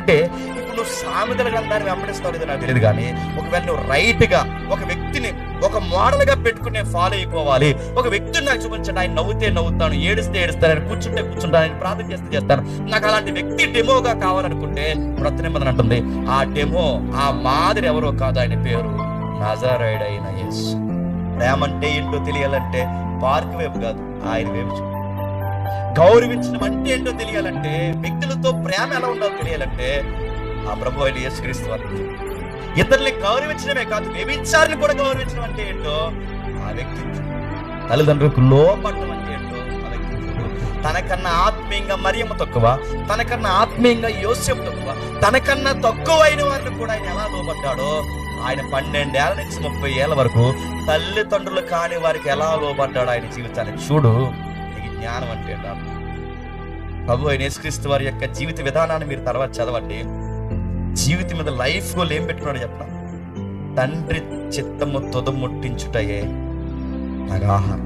అంటే ఇప్పుడు నువ్వు సామెతల గ్రంథాన్ని వెంబడిస్తావు లేదో నాకు తెలియదు, కానీ ఒకవేళ నువ్వు రైట్గా ఒక వ్యక్తిని ఒక మోడల్గా పెట్టుకుని నేను ఫాలో అయిపోవాలి, ఒక వ్యక్తిని నాకు చూపించండి, ఆయన నవ్వుతే నవ్వుతాను, ఏడిస్తే ఏడుస్తాను, ఆయన కూర్చుంటే కూర్చుంటాను, ఆయన ప్రార్థన చేస్తే చేస్తాను, నాకు అలాంటి వ్యక్తి డెమోగా కావాలనుకుంటే క్రొత్త నిబంధన అంటుంది ఆ డెమో, ఆ మాదిరి ఎవరో కాదు, ఆయన పేరు నజరేయుడైన యేసు. ప్రేమ అంటే ఏంటో తెలియాలంటే పార్క్ వైపు కాదు, ఆయన వైపు చూడు. గౌరవించడం అంటే ఏంటో తెలియాలంటే, వ్యక్తులతో ప్రేమ ఎలా ఉండాలో తెలియాలంటే ఆ ప్రభు అయిన యేసుక్రీస్తు వారిని. ఇతరుల్ని గౌరవించడమే కాదు, వ్యభిచారిని కూడా గౌరవించడం అంటే ఏంటో ఆ వ్యక్తి. తల్లిదండ్రులకు లోపడడం అంటే ఏంటో ఆ వ్యక్తి. తనకన్నా ఆత్మీయంగా మరియమ్మ తక్కువ, తనకన్నా ఆత్మీయంగా యోసేపు తక్కువ, తనకన్నా తక్కువ అయిన వారిని కూడా ఆయన ఎలా లోబడ్డాడో, ఆయన 12 ఏళ్ల నుంచి 30 ఏళ్ల వరకు తల్లిదండ్రులు కాని వారికి ఎలా లోబడ్డాడో ఆయన జీవితాన్ని చూడు. జ్ఞానం అంటే ప్రభు అయిన యేసుక్రీస్తు వారి యొక్క జీవిత విధానాన్ని మీరు తర్వాత చదవండి. జీవితం మీద లైఫ్ గోల్ ఏం పెట్టుకున్నాడు చెప్పిన, తండ్రి చిత్తము తుదముట్టించుటయే నాకు ఆహారం.